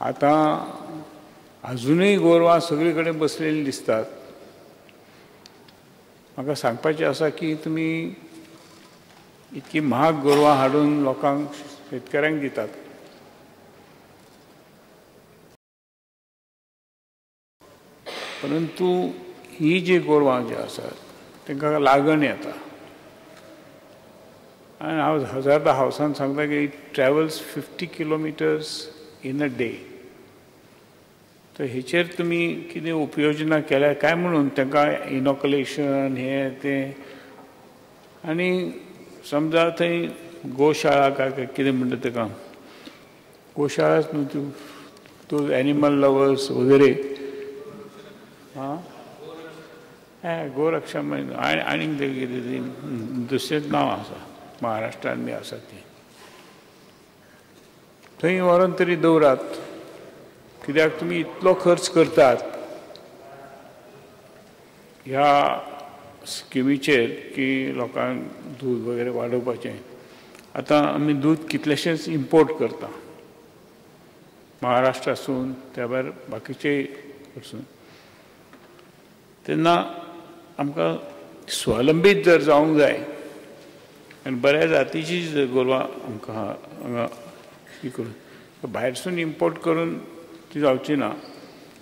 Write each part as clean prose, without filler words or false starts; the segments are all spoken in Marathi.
आता अजूनही गोरवां सगळीकडे बसलेली दिसतात. म्हाका सांगपाचें आसा की तुमी इतकी महाग गोरवां हाडून लोकांक शेतकऱ्यांक दितात. परंतु ही जी गोरवां जी आसात तांकां लागण येता आनी हांव हजारदां हावसान सांगता की it travels 50 kilometres in a day. तर हेचेर तुमी कितें उपयोजना केल्या काय म्हणून तांकां इनॉक्युलेशन हे तें आनी समजा थंय गोशाळा काय कितें म्हणटा ताका गोशाळाच न्हू त्यो एनिमल लवर्स वगैरे गोरक्षा आनीक कितें दुसरेंच नांव आसा महाराष्ट्रान बी आसा ती थंय व्हरोन तरी दवरात. कित्याक तुमी इतलो खर्च करतात ह्या स्किमीचेर की लोकांक दूद वगैरे वाडोवपाचें. आतां आमी दूद कितलेशेच इम्पोर्ट करता महाराष्ट्रासून त्या भायर बाकीचे कडसून. तेन्ना आमकां स्वलंबीत जर जावंक जाय आनी बऱ्या जातीची जर गोरवां आमकां हांगा ही करून भायरसून इम्पोर्ट करून ती जावची ना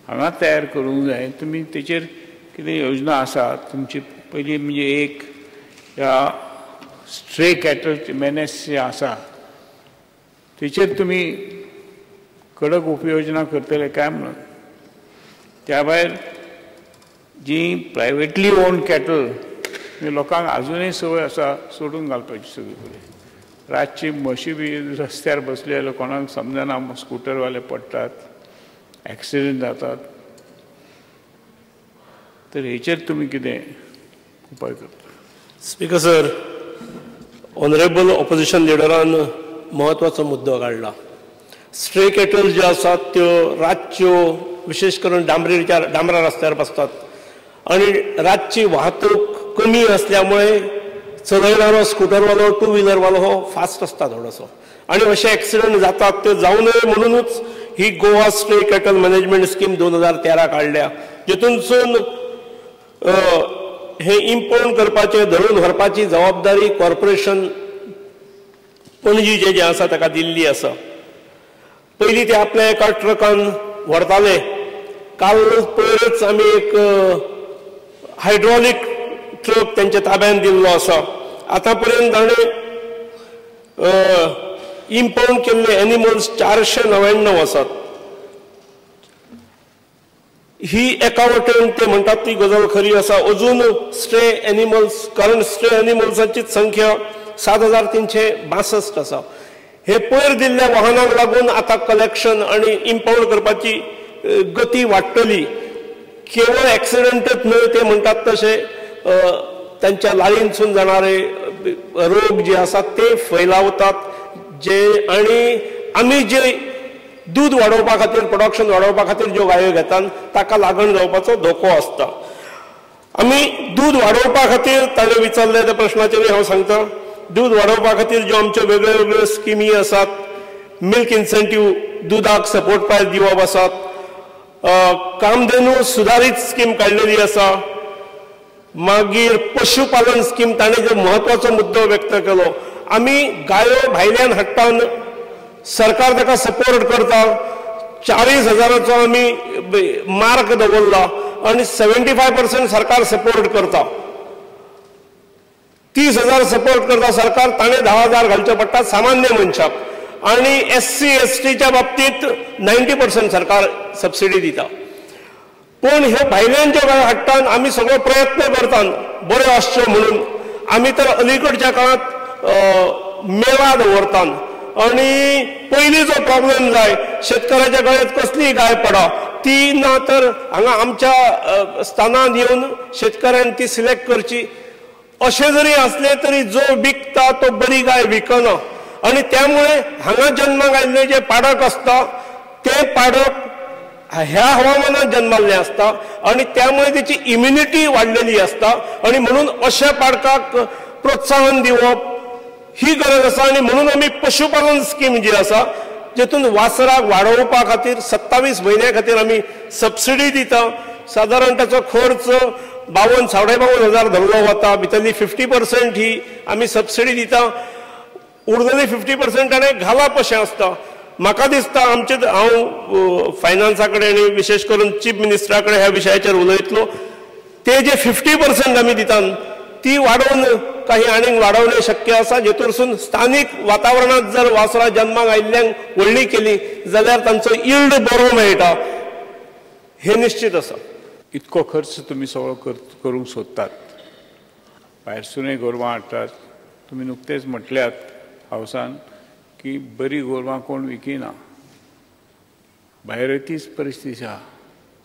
हांगा तयार करूंक जाय. तुमी तेचेर कितें योजना आसा तुमची? पयली म्हणजे एक ह्या स्ट्रे कॅटल मेनेस जे आसा तेचेर तुमी कडक उपयोजना करतले काय म्हणून. त्या भायर जी प्रायवेटली ओन कॅटल लोकांक अजूनही संवय आसा सोडून घालपाची सगळी कडेन. रातची म्हशी बी रस्त्यार बसले जाल्यार कोणाक समजना स्कूटरवाले पडटात एक्सिडेंट जातात. तर हेचेर तुमी कितें उपाय करता? स्पीकर सर, ऑनरेबल ऑपोजिशन लिडरान महत्वाचो मुद्दो काडला. स्ट्रे कॅटल ज्यो आसात त्यो रातच्यो विशेष करून डांबरा रस्त्यार बसतात आणि रातची वाहतूक कमी असल्यामुळे चलयणारो स्कूटरवालो टू व्हिलरवालो हो फास्ट असता थोडोसो आणि असे ॲक्सिडेंट जातात. ते जाऊ नये म्हणूनच ही Goa stray cattle management scheme 2013 काढल्या, जितूनसून हे इम्पोर्ट करपाचे धरून व्हरपाची जबाबदारी कॉर्पोरेशन पणजी जे आसा ताका दिल्ली आसा. पयलीं ते आपल्या एका ट्रकान व्हरताले. काल पयरच आमी एक हायड्रॉलिक ट्रक त्यांच्या ताब्यात दिल्लो आसा. आतां पर्यंत ताणें इम्पाउंड केल्ले एनिमल्स 499 आसात. ही एका वटेन ते म्हणटात ती गजाल खरी आसा. अजून स्ट्रे एनिमल्स कारण स्ट्रे एनिमल्साची संख्या 7362 आसा. हे पयर दिल्ल्या वाहनांक लागून आता कलेक्शन आणि इम्पाउंड करपाची गती वाडटली. केवळ ॲक्सिडेंटच न्हय, ते म्हणटात तसे त्यांच्या लाळींसून जाणारे रोग जे आसात ते फैलावतात. जे आणि आमी जे दूध वाडोवपा खातीर प्रोडक्शन वाडोवपा खातीर ज्यो गायो घेतात ताका लागण जावपाचो धोको आसता. आमी दूध वाडोवपा खातीर ताणें विचारले त्या प्रश्नाचेर हांव सांगता. दूध वाडोवपा खातीर ज्यो आमच्यो वेगळ्यो वेगळ्यो स्किमी आसात, मिल्क इन्सेंटीव दुधाक सपोर्ट प्रायस दिवप आसात, कामधेनू सुदारीत स्कीम काडलेली आसा, मागीर पशुपालन स्कीम ताणें जो म्हत्वाचो मुद्दो व्यक्त केलो. आमी गायो भायल्यान हाडटान सरकार ताका सपोर्ट करता. 40,000चो आमी मार्क दवरला आनी 75% सरकार सपोर्ट करता. 30,000 सपोर्ट करता सरकार, ताणें 10,000 घालचे पडटा सामान्य मनशाक. आणि SC STच्या बाबतीत 90% सरकार सबसिडी दिता. पण हे भायल्यान जे गाय हाडटात आमी सगळो प्रयत्न करतात बऱ्यो आसच्यो म्हणून. आमी तर अलीकडच्या काळात मेळा दवरतात आणि पयलीं जो प्रॉब्लेम जाय शेतकऱ्याच्या गळ्यांत कसली गाय पडा ती ना, तर हांगा आमच्या स्थानान येवन शेतकऱ्यान ती सिलेक्ट करची. अशें जरी असले तरी जो विकता तो बरी गाय विकना आणि त्यामुळे हांगा जन्माक आयिल्ले जे पाडक असता ते पाडक ह्या हवामानात जन्माल्ले असता आणि त्यामुळे त्याची इम्युनिटी वाडलेली असता आणि म्हणून अशा पाडकाक प्रोत्साहन दिवप ही गरज आसा. आणि म्हणून आमी पशुपालन स्कीम जी आसा जेतून वासराक वाडोवपा खातीर 27 म्हयन्या खातीर आमी सबसिडी दिता. सादारण ताचो खर्च 52-52 हजार धरलो वता. भितरली 50% ही आमी सबसिडी दिता. उरलेली 50% ताणें घालप अशें आसता. म्हाका दिसता हांव फायनान्सा कडेन आनी विशेश करून चीफ मिनिस्टरा कडेन ह्या विशयाचेर उलयतलो. ते जे 50% आमी दितात ती वाडोवन काही आनीक वाडोवणे शक्य आसा. जेतूरसून स्थानीक वातावरणात जर वासरां जन्माक आयिल्ल्यांक व्हडली केली जाल्यार तांचो यील्ड बरो मेळटा हे निश्चित आसा. इतको खर्च तुम्ही सगळो करूंक सोदतात, भायरसूनय गोरवां हाडटात. तुम्ही नुकतेच म्हटल्यात हावसान की बरी गोरवां कोण विकिना. भायर तीच परिस्थिती आहा.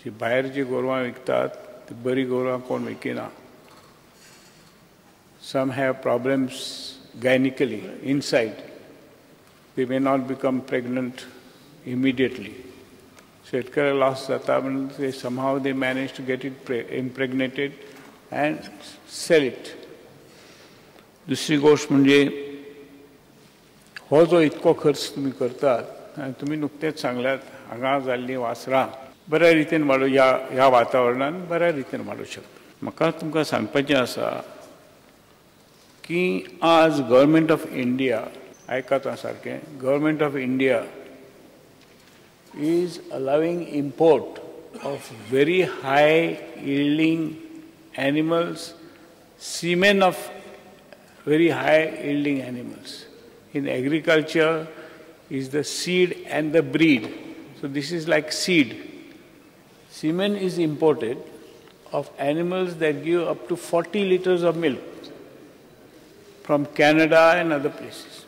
जी भायर जी गोरवां विकतात ती बरी गोरवां कोण विकिना. Some have problems gynaecally inside. They may not become pregnant immediately. शेतकऱ्याला लॉस जाता म्हणून ते somehow they manage to get it impregnated and sell it. दुसरी गोष्ट म्हणजे हो जो इतको खर्च तुम्ही करतात आणि तुम्ही नुकतेच सांगल्यात हांगा जाल्ली वासरां बऱ्या रितीन वाडो ह्या वातावरणान बऱ्या रितीन वाडूंक शकता. म्हाका तुमकां सांगपाचें आसा की आज गव्हर्मेंट ऑफ इंडिया आयकात सारकें government of India is allowing import of very high yielding animals, semen of very high yielding animals. In agriculture is the seed and the breed. So this is like seed. Semen is imported of animals that give up to 40 liters of milk from Canada and other places.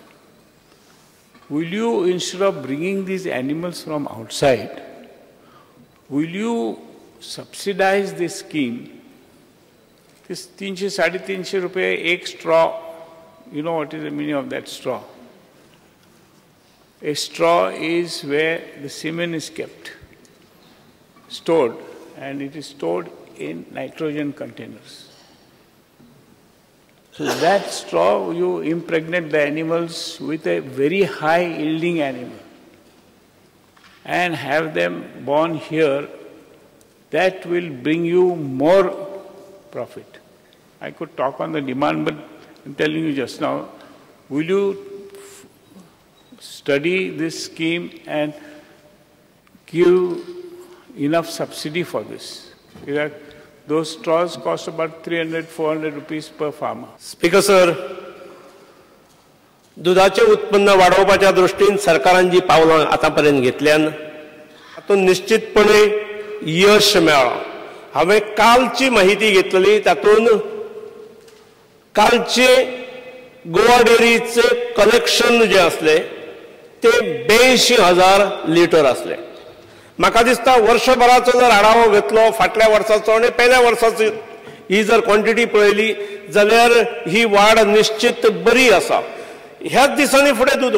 Will you, instead of bringing these animals from outside, will you subsidize this scheme? This 300-350 rupees एक straw, you know what is the meaning of that straw? A straw is where the semen is kept, stored, and it is stored in nitrogen containers. So that straw, you impregnate the animals with a very high yielding animal and have them born here. That will bring you more profit. I could talk on the demand, but I'm telling you just now, will you study this scheme and give enough subsidy for this? Those straws cost about 300-400 rupees per farmer. Speaker sir, दुधाचे उत्पन्न वाढवपाच्या दृष्टीन सरकारान जी पावलां आतापर्यंत घेतल्यान तातूंत निश्चितपणे यश मेळ्ळां. हांवें कालची माहिती घेतलेली, तातूंत कालचे गोवा डेअरीचे कलेक्शन जे असले ते 82,000 लिटर असले. म्हाका दिसता वर्षभराचो जर आढावो घेतलो फाटल्या वर्साचो आणि पहिल्या वर्साची ही जर क्वॉन्टिटी पळयली जाल्यार ही वाड निश्चित बरी आसा. ह्याच दिसांनी फुडें दूद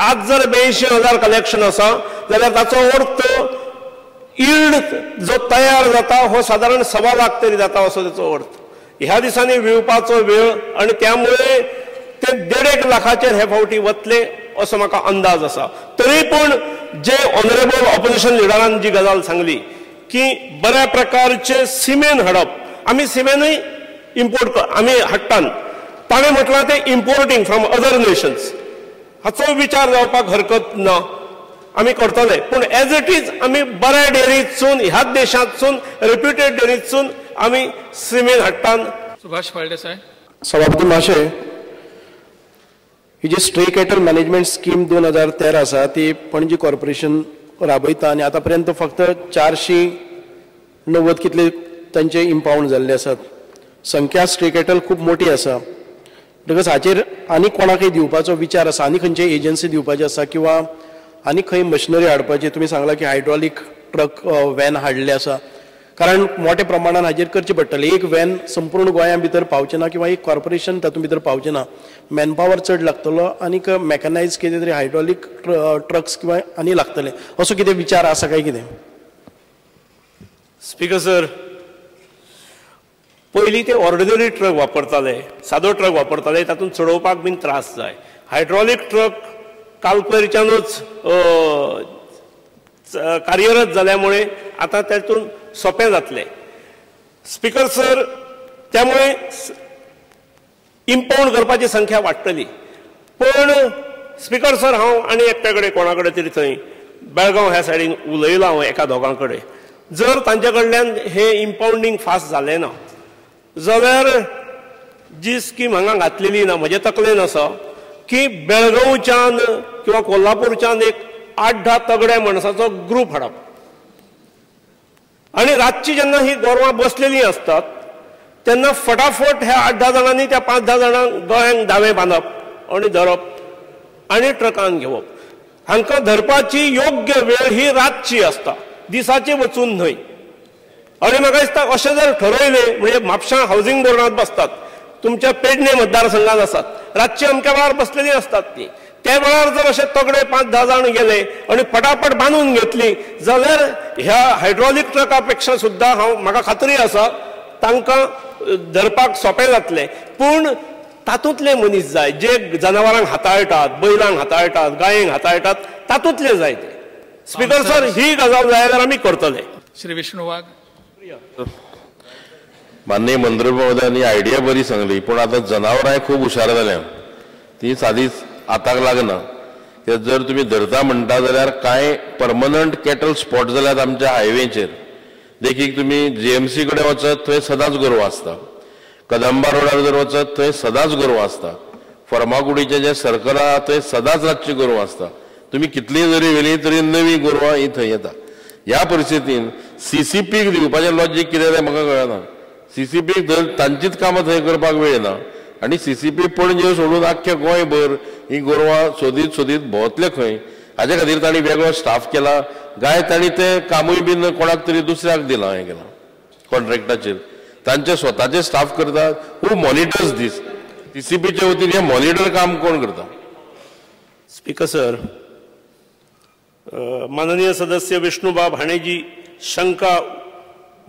आज जर 82,000 कलेक्शन आसा जाल्यार ताचो अर्थ यील्ड जो तयार जाता हो सादारण 1.25 लाख तरी जाता असो ताचो अर्थ. ह्या दिसांनी विवपाचो वेळ आणि त्यामुळे ते 1.5 लाखाचेर हे फावटी वतले असो म्हाका अंदाज आसा. तरी पूण जे ऑनरेबल ऑपोजिशन लिडरान जी गजाल सांगली की बऱ्या प्रकारचे सिमेन हाडप, आमी सिमेनूय इम्पोर्ट आमी हाडटात. ताणें म्हटलां ते इम्पोर्टिंग फ्रॉम अदर नेशन्स. हाचो विचार जावपाक हरकत ना, आमी करतले. पूण एज इट इज आमी बऱ्या डेअरींतसून ह्याच देशांतसून रेप्युटेड डेअरींतसून आमी सिमेन हाडटात. सुभाष फळदेसाय. सभापती महाशय, ही जी स्ट्रे कॅटल मॅनेजमेंट स्कीम 2013 आसा ती पणजी कॉर्पोरेशन राबयता आणि आतापर्यंत फक्त 490 कितले तांचे इम्पाउंड जाल्ले आसात. संख्या स्ट्रे कॅटल खूप मोठी आसा. म्हणटकच हाचेर आनी कोणाकय दिवपाचो विचार आसा, आनी खंयचे एजन्सी दिवपाची आसा किंवा आनी खंय मशिनरी हाडपाची? तुमी सांगला की हायड्रॉलिक ट्रक वॅन हाडले आसा, कारण मोठ्या प्रमाणात हाजेर करचे पडटले. एक वॅन संपूर्ण गोंया भितर पावचे ना किंवा एक कॉर्पोरेशन तातूंत भितर पावचे ना. मॅनपावर चड लागतलो आनीक मॅकनायज कितें तरी हायड्रॉलिक ट्रक्स किंवा आनी लागतले, असो कितें विचार आसा काय कितें? स्पीकर सर, पयलीं ते ऑर्डिनरी ट्रक वापरताले, सादो ट्रक वापरताले, तातूंत चडोवपाक बीन त्रास जाय. हायड्रॉलिक ट्रक काल पयरच्यानूच कार्यरत जाल्यामुळे आता त्यातून सोपें जातलें. स्पीकर सर, त्यामुळे इम्पाउंड करपाची संख्या वाडटली. पण स्पीकर सर, हांव आनी एकट्या कडेन कोणा कडेन तरी थंय बेळगांव ह्या सायडीन उलयलां हांव एका दोगां कडेन. जर तांचे कडल्यान हे इम्पाउंडींग फास्ट जालें ना जाल्यार जी स्कीम हांगा घातलेली ना म्हजे तकलेन आसा की बेळगांवच्यान किंवा कोल्हापूरच्यान एक 8-10 तगड्या माणसाचो ग्रूप हाडप आनी रातची जेन्ना ही गोरवां बसलेलीं असतात तेन्ना फटाफट ह्या 8-10 जाणांनी त्या 5-10 जाणांक गळ्यांक दावे बांदप आनी धरप आनी ट्रकान घेवप. हांकां धरपाची योग्य वेळ ही रातची आसता, दिसाची वचून न्हय. आनी म्हाका दिसता अशें जर ठरयलें म्हणजे म्हापशां हावजींग बोर्डांत बसतात, तुमच्या पेडणे मतदारसंघात आसात, रातची अमक्या वेळार बसलेलीं असतात ती, त्या वेळार जर अशे तगडे 5-10 जाण गेले आनी फटाफट बांदून घेतली जाल्यार ह्या हायड्रॉलिक ट्रका पेक्षा सुद्दां म्हाका खात्री आसा तांकां धरपाक सोपें जातलें. पूण तातूंतले मनीस जाय जे जनावरांक हाताळटात, बैलांक हाताळटात, गायेंक हाताळटात, तातूंतले जाय ते. स्पीकर सर, ही गजाल जाय जाल्यार आमी करतले. श्री विष्णू वाघ. माननीय मंत्री महोदयांनी आयडिया बरी सांगली, पण आता जनावरांय खूब हुशार जाल्या. ती सादीच आताक लागना. ते जर तुमी धरता म्हणटा जाल्यार कांय परमनंट कॅटल स्पॉट जाल्यात आमच्या हायवेचेर. देखीक तुमी जीएमसी कडेन वचत थंय सदांच गोरवां आसता. कदंबा रोडार जर वचत थंय सदांच गोरवां आसता. फर्मागुडीचें जें सर्कल आहा थंय सदांच रातची गोरवां आसता. तुमी कितलीं जरी व्हेलीं तरी नवी गोरवां ही थंय येता. ह्या परिस्थितीन CCPक दिवपाचें लॉजीक कितें तें म्हाका कळना. CCPक तांचीच कामां थंय करपाक वेळ ना आनी CCP पणजे सोडून आख्ख्या गोंयभर ही गोरवां सोदीत सोदीत भोंवतले खंय. हाजे खातीर तांणी वेगळो स्टाफ केला काय तांणी तें कामूय बीन कोणाक तरी दुसऱ्याक दिलां, हें केलां कॉन्ट्रॅक्टाचेर. तांचे स्वताचे स्टाफ करतात. हू मॉनिटर्स दीस? CCPचे वतीन हें मॉनिटर काम कोण करता? स्पीकर सर, माननीय सदस्य विष्णुबाब हाणें जी शंका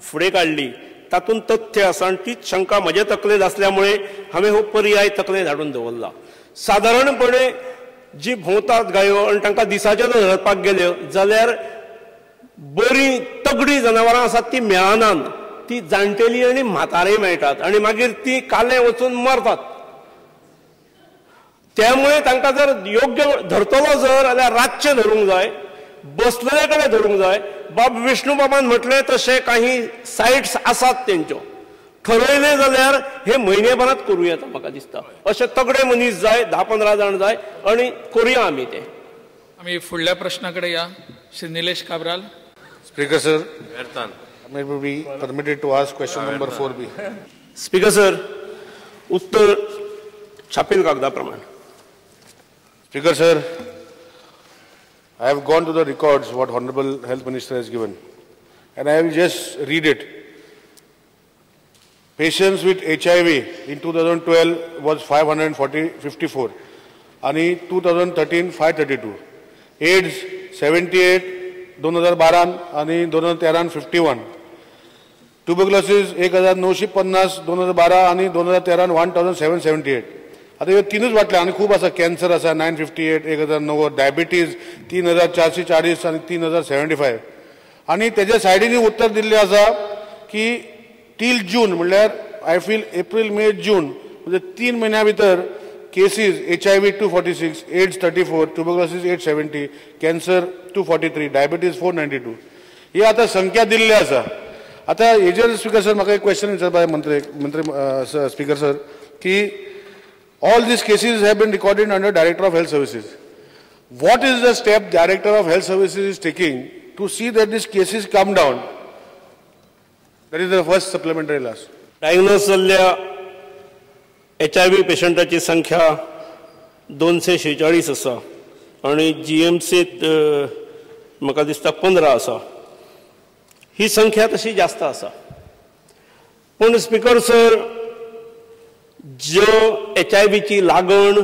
फुडें काडली तातूंत तथ्य आसा आनी तीच शंका म्हजे तकलेंत आसल्यामुळे हांवें हो पर्याय तकलेंत हाडून दवरला. सादारणपणे जी भोंवतात गायो आनी तांकां दिसाचे जर धरपाक गेल्यो जाल्यार बरी तगडी जनावरां आसात ती मेळनात. ती जाणटेली आनी म्हातारे मेळटात आनी मागीर ती काले वचून मरतात. त्यामुळे तांकां जर योग्य धरतलो जर जाल्यार रातचे धरूंक जाय, बसलेले कडेन धरूंक जाय. बाब विष्णुबाबान म्हटलें तशें काही सायट्स आसात तेंच्यो. ठरयलें जाल्यार हे म्हयनेभरांत करूं येता म्हाका दिसता. अशे तगडे मनीस जाय, 10-15 जाण जाय आनी करुया आमी तें. आमी फुडल्या प्रश्नाकडे या. Shri Nilesh Cabral. Speaker sir, may we be permitted to ask question number 4B? Speaker sir, उत्तर छापील कागदा प्रमाण. Speaker sir, I have gone to the records what Honorable Health Minister has given, and I will just read it. Patients with HIV in 2012 was 554, and in 2013 532. AIDS 78 2012 आणि 2013 51. ट्युबरक्युलोसिस 1950 2012 आणि 2013 1778. आता हे तीनच वाटले आणि खूप असा कॅन्सर असा 958 1090, डायबिटीज 3440 आणि 3075. आणि त्याच्या सायडीने उत्तर दिल्ले असा की टील जून म्हणल्यार आय फील एप्रिल मे जून म्हणजे 3 महिन्या भितर cases HIV 246, AIDS 34, tuberculosis 870, cancer 243, diabetes 492 ही आता संख्या दिल्ली आसा. आता हेजेर स्पीकर सर म्हाका एक क्वेश्चन विचारपाक मंत्री स्पीकर सर की all these cases have been recorded under Director of Health Services. What is the step Director of Health Services is taking to see that these cases come down? That is the first supplementary last. Diagnose जाल्ल्या HIV पेशंटाची संख्या 246 आसा आणि GMCत म्हाका दिसता 15 आसा. ही संख्या तशी जास्त आसा. पण स्पीकर सर, ज्यो HIV ची लागण